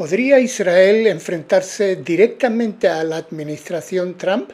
¿Podría Israel enfrentarse directamente a la administración Trump?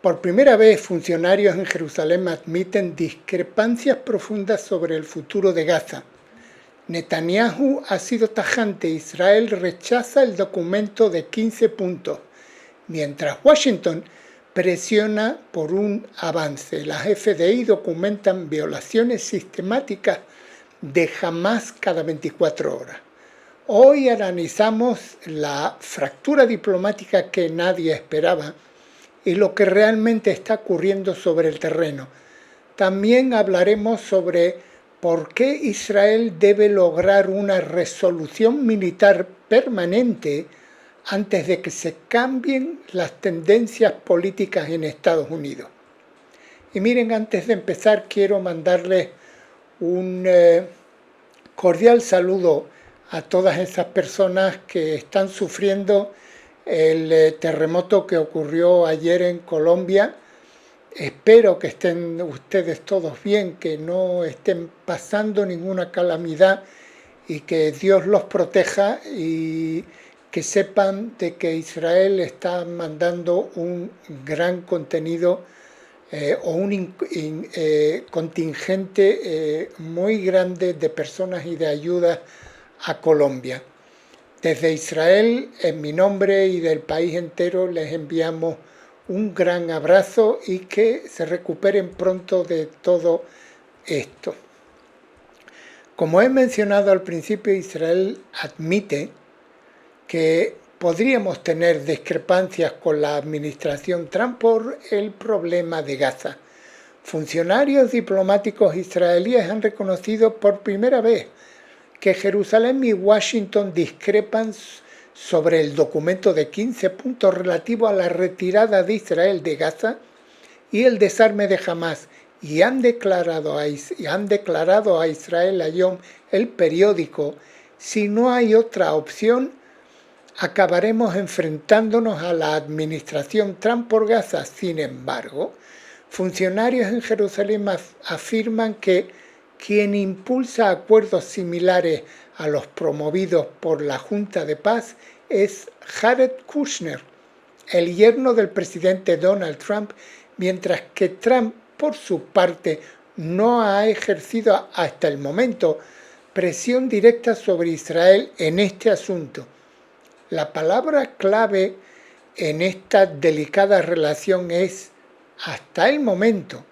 Por primera vez, funcionarios en Jerusalén admiten discrepancias profundas sobre el futuro de Gaza. Netanyahu ha sido tajante. Israel rechaza el documento de 15 puntos, mientras Washington presiona por un avance. Las FDI documentan violaciones sistemáticas de Hamás cada 24 horas. Hoy analizamos la fractura diplomática que nadie esperaba y lo que realmente está ocurriendo sobre el terreno. También hablaremos sobre por qué Israel debe lograr una resolución militar permanente antes de que se cambien las tendencias políticas en Estados Unidos. Y miren, antes de empezar quiero mandarles un cordial saludo a todas esas personas que están sufriendo el terremoto que ocurrió ayer en Colombia. Espero que estén ustedes todos bien, que no estén pasando ninguna calamidad y que Dios los proteja, y que sepan de que Israel está mandando un gran contenido o un contingente muy grande de personas y de ayuda a Colombia. Desde Israel, en mi nombre y del país entero, les enviamos un gran abrazo y que se recuperen pronto de todo esto. Como he mencionado al principio, Israel admite que podríamos tener discrepancias con la administración Trump por el problema de Gaza. Funcionarios diplomáticos israelíes han reconocido por primera vez que Jerusalén y Washington discrepan sobre el documento de 15 puntos relativo a la retirada de Israel de Gaza y el desarme de Hamás, y han declarado a Israel Hayom, el periódico: si no hay otra opción, acabaremos enfrentándonos a la administración Trump por Gaza. Sin embargo, funcionarios en Jerusalén afirman que quien impulsa acuerdos similares a los promovidos por la Junta de Paz es Jared Kushner, el yerno del presidente Donald Trump, mientras que Trump, por su parte, no ha ejercido hasta el momento presión directa sobre Israel en este asunto. La palabra clave en esta delicada relación es hasta el momento,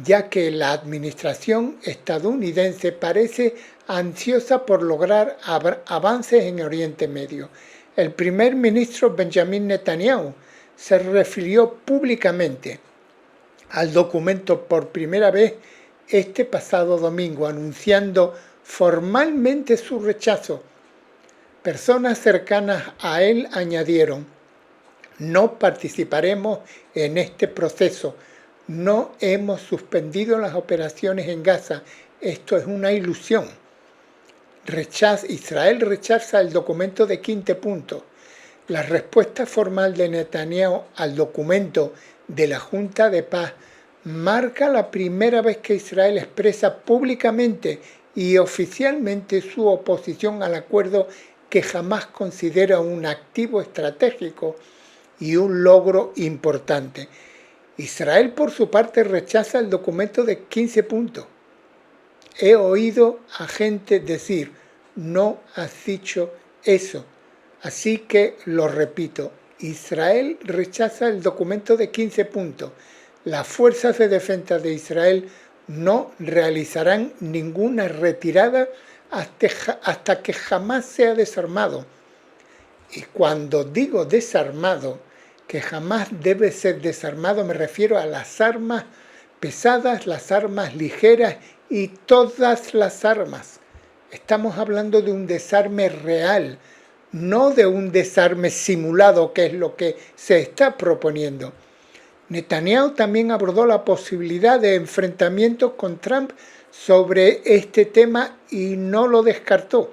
ya que la administración estadounidense parece ansiosa por lograr avances en Oriente Medio. El primer ministro Benjamin Netanyahu se refirió públicamente al documento por primera vez este pasado domingo, anunciando formalmente su rechazo. Personas cercanas a él añadieron: no participaremos en este proceso. No hemos suspendido las operaciones en Gaza. Esto es una ilusión. Israel rechaza el documento de 15 puntos. La respuesta formal de Netanyahu al documento de la Junta de Paz marca la primera vez que Israel expresa públicamente y oficialmente su oposición al acuerdo que jamás considera un activo estratégico y un logro importante. Israel, por su parte, rechaza el documento de 15 puntos. He oído a gente decir: no has dicho eso. Así que lo repito: Israel rechaza el documento de 15 puntos. Las fuerzas de defensa de Israel no realizarán ninguna retirada hasta que jamás sea desarmado. Y cuando digo desarmado, que jamás debe ser desarmado, me refiero a las armas pesadas, las armas ligeras y todas las armas. Estamos hablando de un desarme real, no de un desarme simulado, que es lo que se está proponiendo. Netanyahu también abordó la posibilidad de enfrentamientos con Trump sobre este tema y no lo descartó.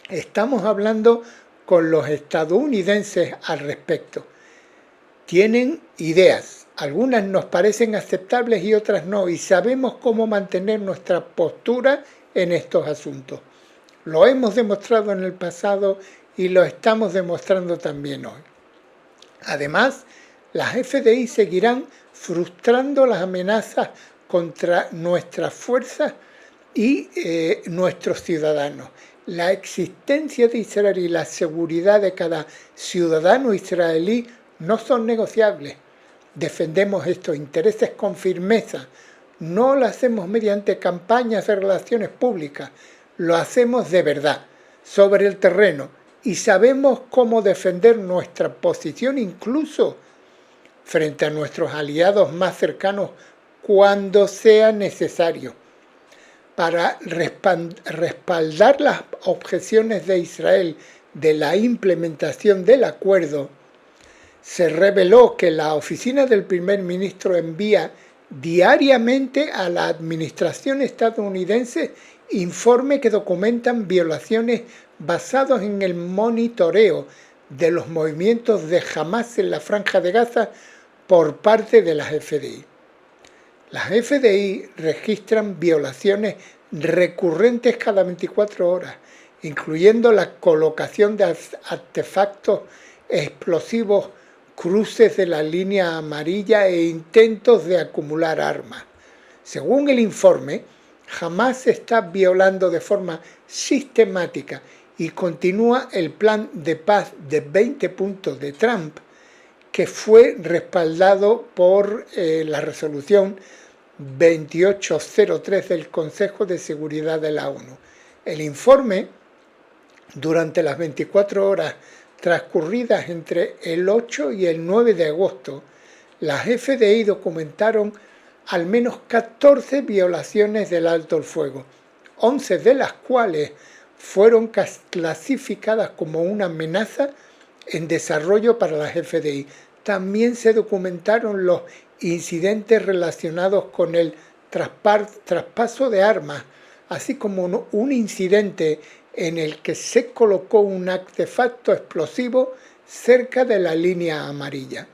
Estamos hablando con los estadounidenses al respecto. Tienen ideas, algunas nos parecen aceptables y otras no, y sabemos cómo mantener nuestra postura en estos asuntos. Lo hemos demostrado en el pasado y lo estamos demostrando también hoy. Además, las FDI seguirán frustrando las amenazas contra nuestras fuerzas y nuestros ciudadanos. La existencia de Israel y la seguridad de cada ciudadano israelí no son negociables. Defendemos estos intereses con firmeza. No lo hacemos mediante campañas de relaciones públicas, lo hacemos de verdad, sobre el terreno, y sabemos cómo defender nuestra posición incluso frente a nuestros aliados más cercanos cuando sea necesario. Para respaldar las objeciones de Israel de la implementación del acuerdo, se reveló que la oficina del primer ministro envía diariamente a la administración estadounidense informes que documentan violaciones basados en el monitoreo de los movimientos de Hamás en la Franja de Gaza por parte de las FDI. Las FDI registran violaciones recurrentes cada 24 horas, incluyendo la colocación de artefactos explosivos, cruces de la línea amarilla e intentos de acumular armas. Según el informe, Hamás está violando de forma sistemática y continúa el plan de paz de 20 puntos de Trump, que fue respaldado por la resolución 2803 del Consejo de Seguridad de la ONU. El informe, durante las 24 horas transcurridas entre el 8 y el 9 de agosto, las FDI documentaron al menos 14 violaciones del alto el fuego, 11 de las cuales fueron clasificadas como una amenaza en desarrollo para las FDI. También se documentaron los incidentes relacionados con el traspaso de armas, así como un incidente en el que se colocó un artefacto explosivo cerca de la línea amarilla.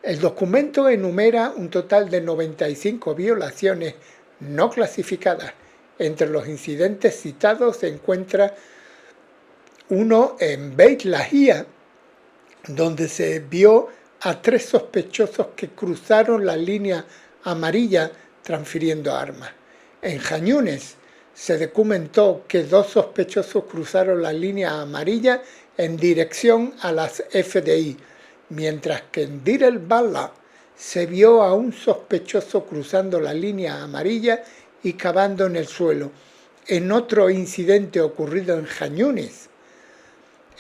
El documento enumera un total de 95 violaciones no clasificadas. Entre los incidentes citados se encuentra uno en Beit Lahia, donde se vio a 3 sospechosos que cruzaron la línea amarilla transfiriendo armas. En Jan Yunes se documentó que 2 sospechosos cruzaron la línea amarilla en dirección a las FDI, mientras que en Deir el-Balah se vio a un sospechoso cruzando la línea amarilla y cavando en el suelo. En otro incidente ocurrido en Jan Yunis,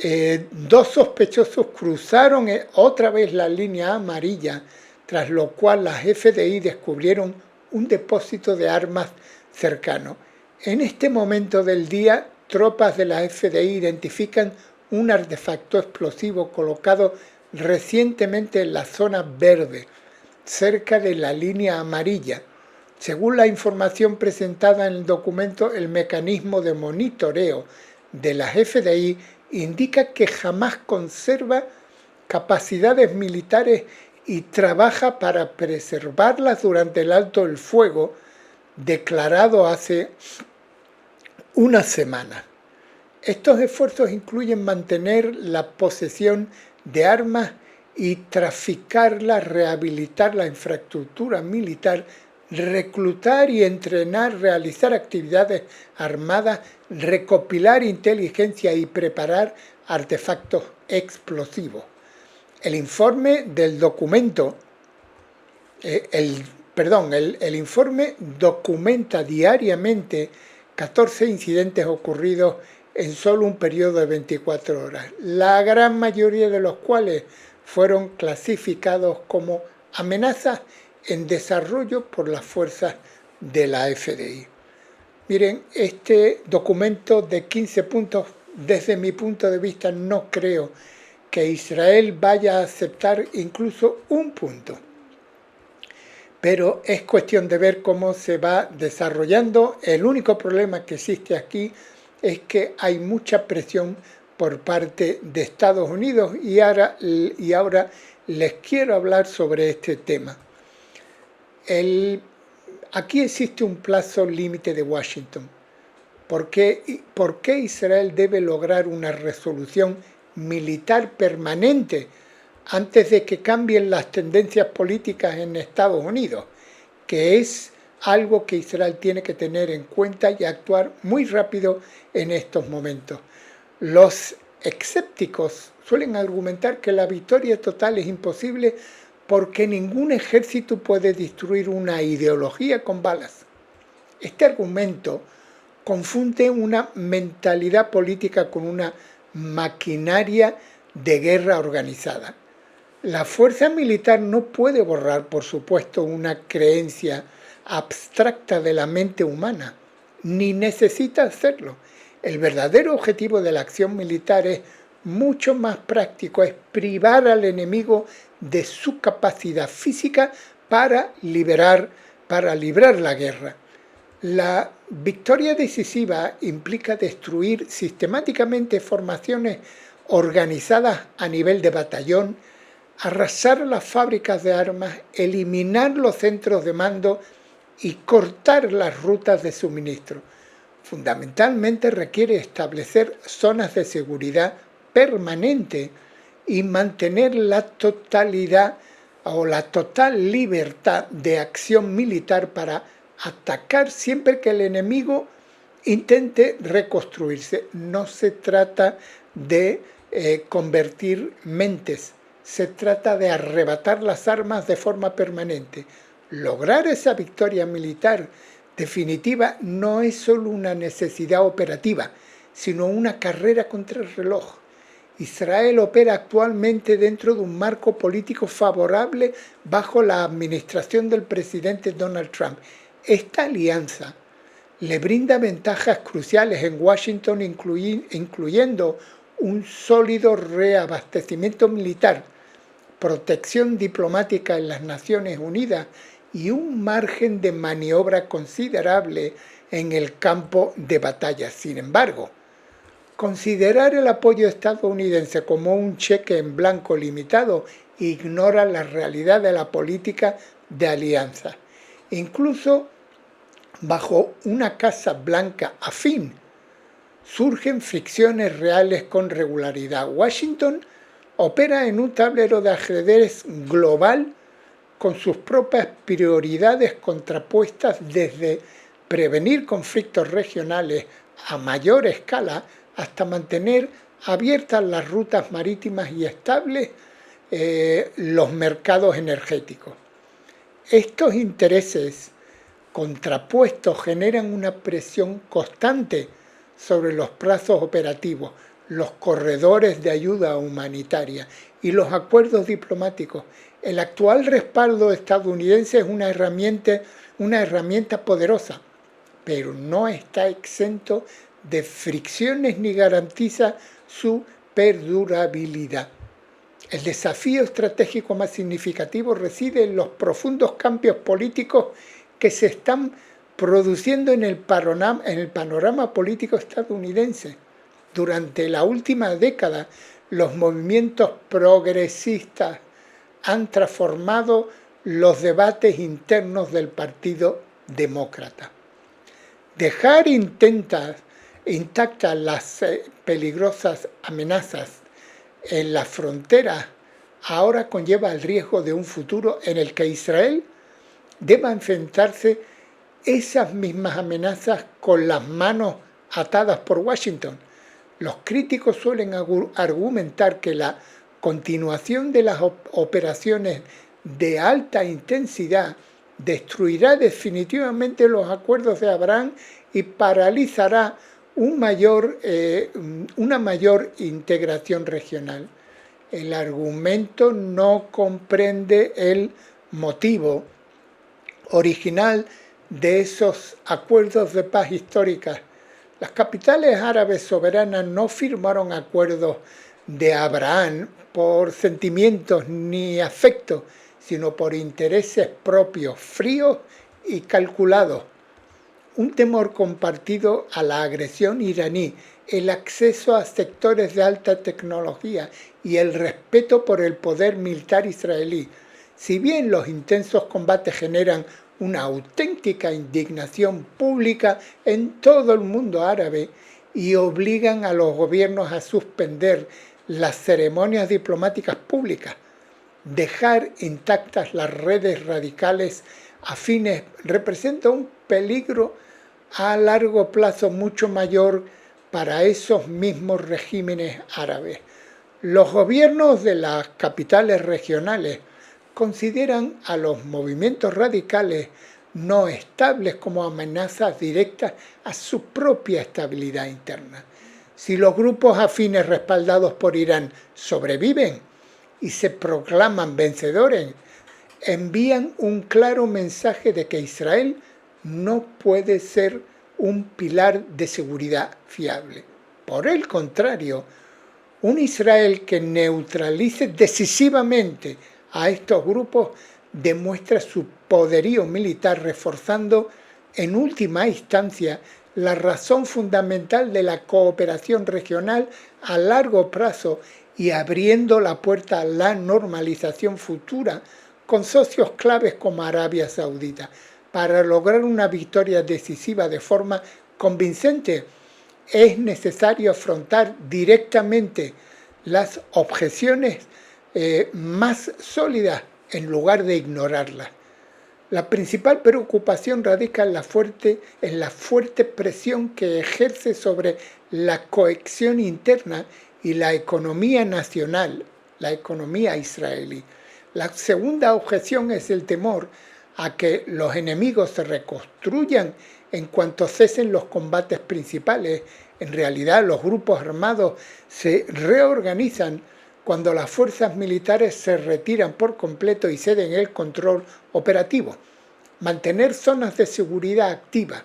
2 sospechosos cruzaron otra vez la línea amarilla, tras lo cual las FDI descubrieron un depósito de armas cercano. En este momento del día, tropas de la FDI identifican un artefacto explosivo colocado recientemente en la zona verde, cerca de la línea amarilla. Según la información presentada en el documento, el mecanismo de monitoreo de las FDI indica que Hamás conserva capacidades militares y trabaja para preservarlas durante el alto el fuego declarado hace una semana. Estos esfuerzos incluyen mantener la posesión de armas y traficarlas, rehabilitar la infraestructura militar, reclutar y entrenar, realizar actividades armadas, recopilar inteligencia y preparar artefactos explosivos. El informe del documento, el informe documenta diariamente 14 incidentes ocurridos en solo un periodo de 24 horas, la gran mayoría de los cuales fueron clasificados como amenazas en desarrollo por las fuerzas de la FDI. Miren, este documento de 15 puntos, desde mi punto de vista, no creo que Israel vaya a aceptar incluso un punto. Pero es cuestión de ver cómo se va desarrollando. El único problema que existe aquí es que hay mucha presión por parte de Estados Unidos y ahora les quiero hablar sobre este tema. Aquí existe un plazo límite de Washington. ¿Por qué Israel debe lograr una resolución militar permanente antes de que cambien las tendencias políticas en Estados Unidos? Que es algo que Israel tiene que tener en cuenta y actuar muy rápido en estos momentos. Los escépticos suelen argumentar que la victoria total es imposible porque ningún ejército puede destruir una ideología con balas. Este argumento confunde una mentalidad política con una maquinaria de guerra organizada. La fuerza militar no puede borrar, por supuesto, una creencia abstracta de la mente humana, ni necesita hacerlo. El verdadero objetivo de la acción militar es mucho más práctico, es privar al enemigo de su capacidad física para librar la guerra. La victoria decisiva implica destruir sistemáticamente formaciones organizadas a nivel de batallón, arrasar las fábricas de armas, eliminar los centros de mando y cortar las rutas de suministro. Fundamentalmente requiere establecer zonas de seguridad permanente y mantener la totalidad o la total libertad de acción militar para atacar siempre que el enemigo intente reconstruirse. No se trata de convertir mentes, se trata de arrebatar las armas de forma permanente. Lograr esa victoria militar definitiva no es solo una necesidad operativa, sino una carrera contra el reloj. Israel opera actualmente dentro de un marco político favorable bajo la administración del presidente Donald Trump. Esta alianza le brinda ventajas cruciales en Washington, incluyendo un sólido reabastecimiento militar, protección diplomática en las Naciones Unidas y un margen de maniobra considerable en el campo de batalla. Sin embargo, considerar el apoyo estadounidense como un cheque en blanco limitado ignora la realidad de la política de alianza. Incluso bajo una Casa Blanca afín, surgen fricciones reales con regularidad. Washington opera en un tablero de ajedrez global con sus propias prioridades contrapuestas, desde prevenir conflictos regionales a mayor escala hasta mantener abiertas las rutas marítimas y estables los mercados energéticos. Estos intereses contrapuestos generan una presión constante sobre los plazos operativos, los corredores de ayuda humanitaria y los acuerdos diplomáticos. El actual respaldo estadounidense es una herramienta poderosa, pero no está exento de fricciones ni garantiza su perdurabilidad. El desafío estratégico más significativo reside en los profundos cambios políticos que se están produciendo en el panorama político estadounidense. Durante la última década, los movimientos progresistas han transformado los debates internos del Partido Demócrata. Dejar intactas las peligrosas amenazas en las fronteras ahora conlleva el riesgo de un futuro en el que Israel deba enfrentarse esas mismas amenazas con las manos atadas por Washington. Los críticos suelen argumentar que la continuación de las operaciones de alta intensidad destruirá definitivamente los acuerdos de Abraham y paralizará una mayor integración regional. El argumento no comprende el motivo original de esos acuerdos de paz históricas. Las capitales árabes soberanas no firmaron acuerdos de Abraham por sentimientos ni afecto, sino por intereses propios, fríos y calculados. Un temor compartido a la agresión iraní, el acceso a sectores de alta tecnología y el respeto por el poder militar israelí. Si bien los intensos combates generan una auténtica indignación pública en todo el mundo árabe y obligan a los gobiernos a suspender las ceremonias diplomáticas públicas, dejar intactas las redes radicales afines representa un peligro a largo plazo mucho mayor para esos mismos regímenes árabes. Los gobiernos de las capitales regionales consideran a los movimientos radicales no estables como amenazas directas a su propia estabilidad interna. Si los grupos afines respaldados por Irán sobreviven y se proclaman vencedores, envían un claro mensaje de que Israel no puede ser un pilar de seguridad fiable. Por el contrario, un Israel que neutralice decisivamente a estos grupos demuestra su poderío militar, reforzando en última instancia la razón fundamental de la cooperación regional a largo plazo y abriendo la puerta a la normalización futura con socios claves como Arabia Saudita. Para lograr una victoria decisiva de forma convincente, es necesario afrontar directamente las objeciones más sólidas en lugar de ignorarlas. La principal preocupación radica en la fuerte presión que ejerce sobre la cohesión interna y la economía nacional, la economía israelí. La segunda objeción es el temor a que los enemigos se reconstruyan en cuanto cesen los combates principales. En realidad, los grupos armados se reorganizan cuando las fuerzas militares se retiran por completo y ceden el control operativo. Mantener zonas de seguridad activas,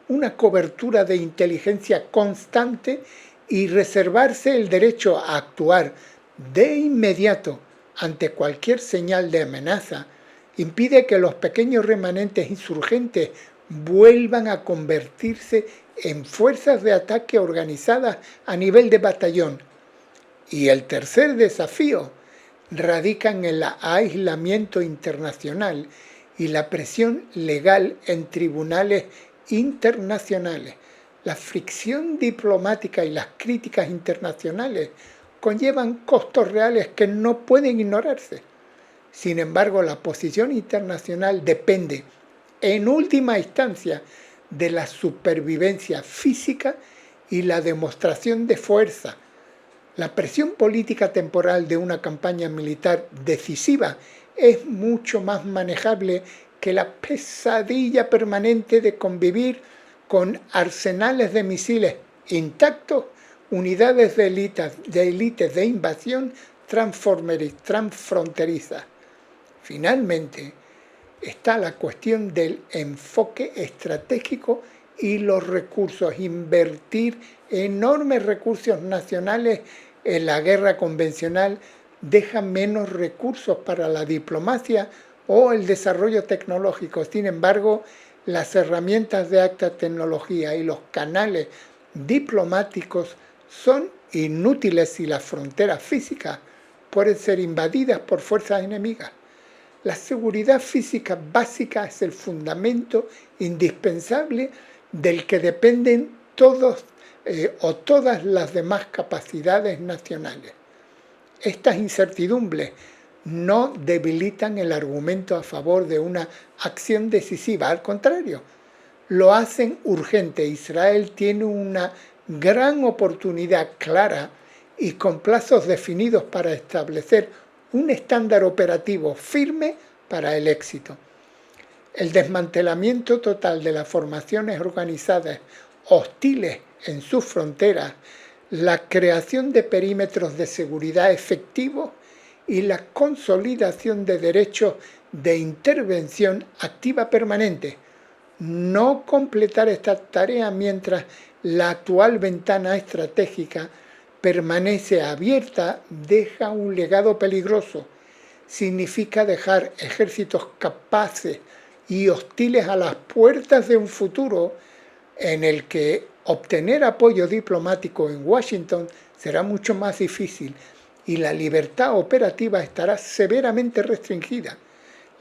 una cobertura de inteligencia constante y reservarse el derecho a actuar de inmediato ante cualquier señal de amenaza impide que los pequeños remanentes insurgentes vuelvan a convertirse en fuerzas de ataque organizadas a nivel de batallón. Y el tercer desafío radica en el aislamiento internacional y la presión legal en tribunales internacionales. La fricción diplomática y las críticas internacionales conllevan costos reales que no pueden ignorarse. Sin embargo, la posición internacional depende, en última instancia, de la supervivencia física y la demostración de fuerza. La presión política temporal de una campaña militar decisiva es mucho más manejable que la pesadilla permanente de convivir con arsenales de misiles intactos, unidades de élites de invasión transfronteriza. Finalmente, está la cuestión del enfoque estratégico y los recursos. Invertir enormes recursos nacionales en la guerra convencional deja menos recursos para la diplomacia o el desarrollo tecnológico. Sin embargo, las herramientas de alta tecnología y los canales diplomáticos son inútiles si las fronteras físicas pueden ser invadidas por fuerzas enemigas. La seguridad física básica es el fundamento indispensable del que dependen todos o todas las demás capacidades nacionales. Estas incertidumbres no debilitan el argumento a favor de una acción decisiva, al contrario, lo hacen urgente. Israel tiene una gran oportunidad clara y con plazos definidos para establecer un estándar operativo firme para el éxito. El desmantelamiento total de las formaciones organizadas hostiles en sus fronteras, la creación de perímetros de seguridad efectivos y la consolidación de derechos de intervención activa permanente. No completar esta tarea mientras la actual ventana estratégica permanece abierta deja un legado peligroso. Significa dejar ejércitos capaces y hostiles a las puertas de un futuro en el que obtener apoyo diplomático en Washington será mucho más difícil y la libertad operativa estará severamente restringida.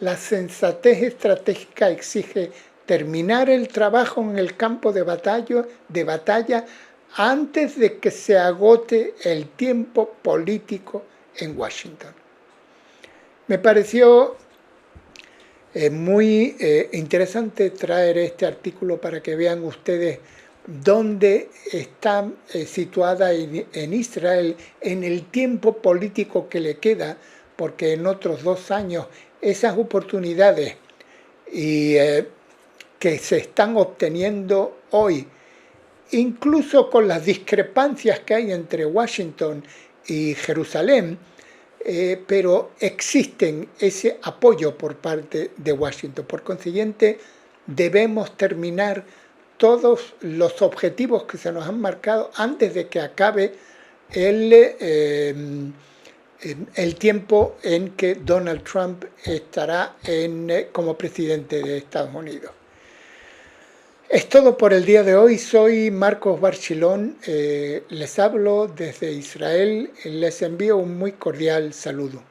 La sensatez estratégica exige terminar el trabajo en el campo de batalla antes de que se agote el tiempo político en Washington. Me pareció muy interesante traer este artículo para que vean ustedes dónde está situada en Israel en el tiempo político que le queda, porque en otros 2 años esas oportunidades que se están obteniendo hoy, incluso con las discrepancias que hay entre Washington y Jerusalén, pero existen ese apoyo por parte de Washington. Por consiguiente, debemos terminar todos los objetivos que se nos han marcado antes de que acabe el tiempo en que Donald Trump estará como presidente de Estados Unidos. Es todo por el día de hoy. Soy Marcos Barchilón, les hablo desde Israel, les envío un muy cordial saludo.